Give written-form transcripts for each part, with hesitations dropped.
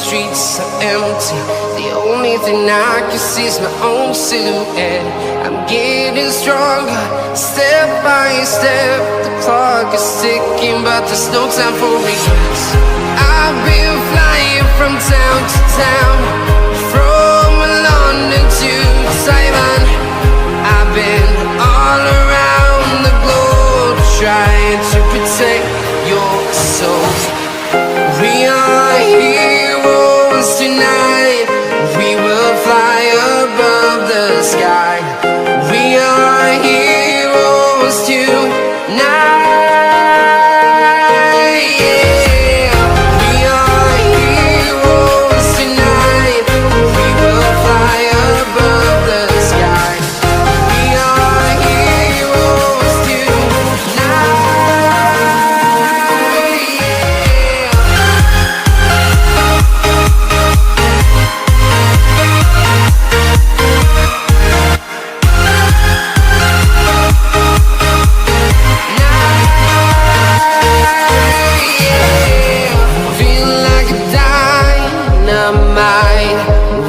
streets are empty. The only thing I can see is my own silhouette. I'm getting stronger, step by step. The clock is ticking, but there's no time for regrets. I've been flying from town to town, from London to Taiwan. I've been all around the globe, trying to protect your soul. We are heroes tonight. We will fly above the sky. We are heroes tonight. Yeah. We are heroes tonight. We will fly above the sky. We are heroes tonight.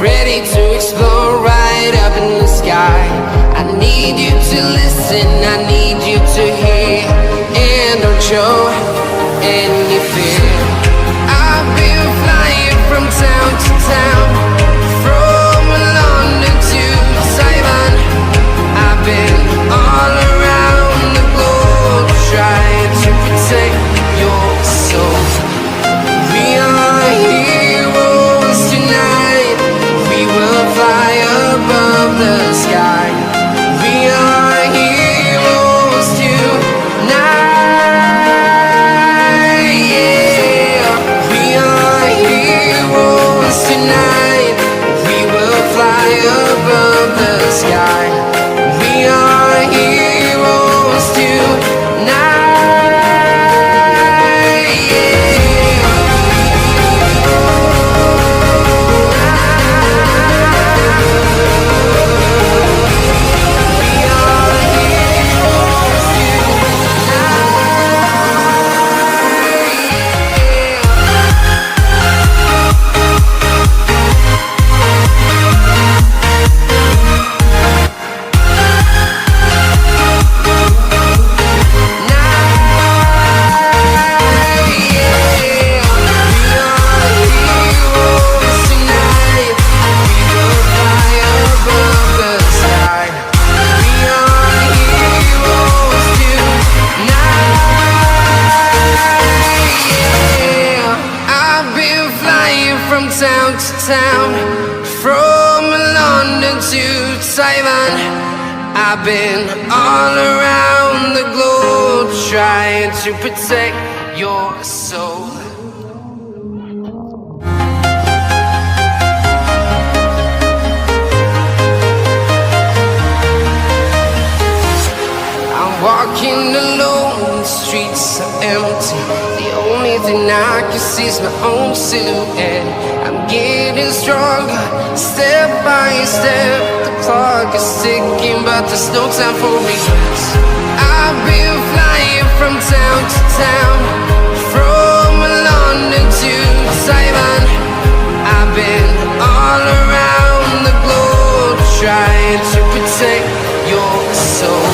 Ready to explore right up in the sky. I need you to listen, I need you to hear, and don't show any fear. I've been flying from town to town, from London to Taiwan. I've been all around the globe, trying to protect your soul. We are heroes tonight. We will fly above the sky. We are heroes tonight. Yeah. We are heroes tonight. We will fly above the sky. We are heroes tonight. Town to town, from London to Taiwan. I've been all around the globe, trying to protect your soul. I'm walking alone, the streets are empty. The only thing I can see is my own silhouette. I'm getting stronger, step by step. The clock is ticking, but there's no time for regrets. I've been flying from town to town, from London to Taiwan. I've been all around the globe, trying to protect your soul.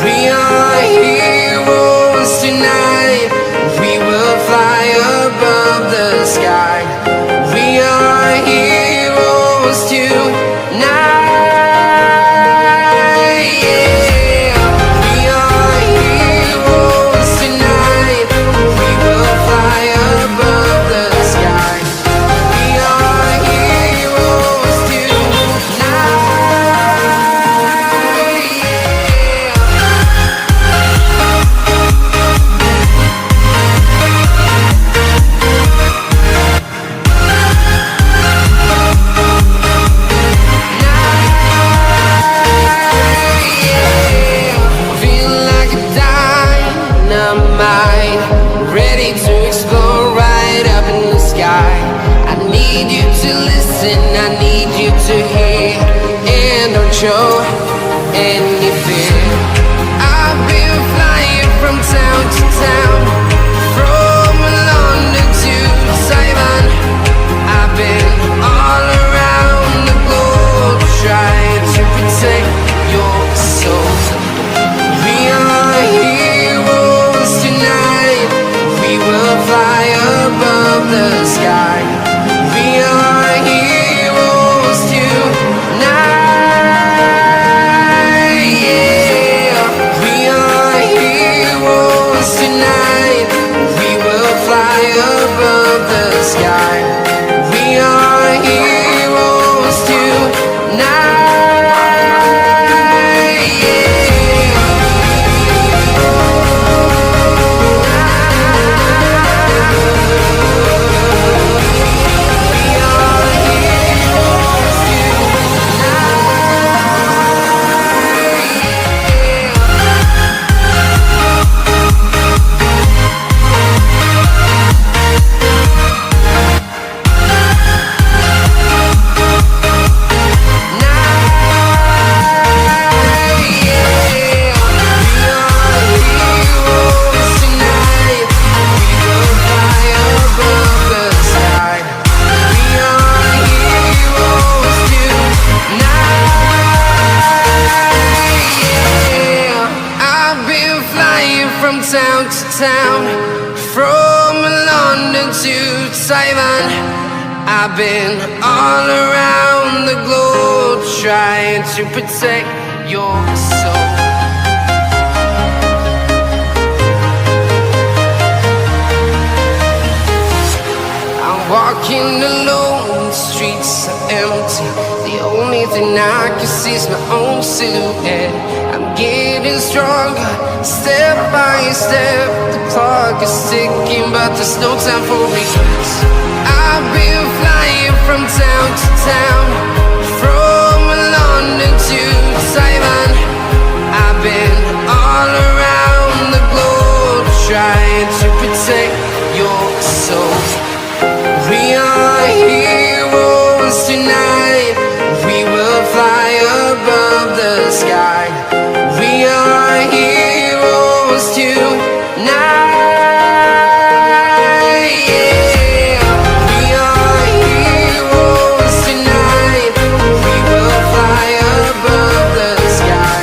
We are heroes tonight. We will fly above the sky. We are heroes tonight. Yeah. We are heroes tonight. We will fly above the sky. We are heroes tonight. Ready to explore right up in the sky. I need you to listen, I need you to hear, and don't show any fear. I've been flying from town to town, from London to Taiwan. town to town, from London to Taiwan. I've been all around the globe trying to protect your soul. Walking alone, the streets are empty. The only thing I can see is my own silhouette. I'm getting stronger, step by step. The clock is ticking, but there's no time for regrets. I've been flying from town to town, from London to Taiwan. I've been all around the globe trying to protect your soul. We are heroes tonight. We will fly above the sky. We are heroes tonight. Yeah. We are heroes tonight. We will fly above the sky.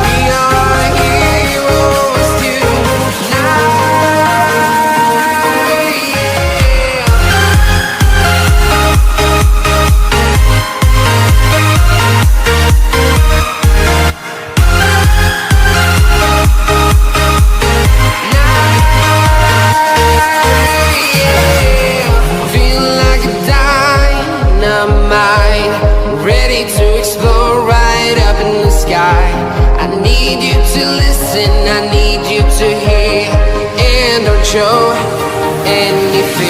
We are heroes tonight. Ready to explore right up in the sky. I need you to listen, I need you to hear, and don't show any fear.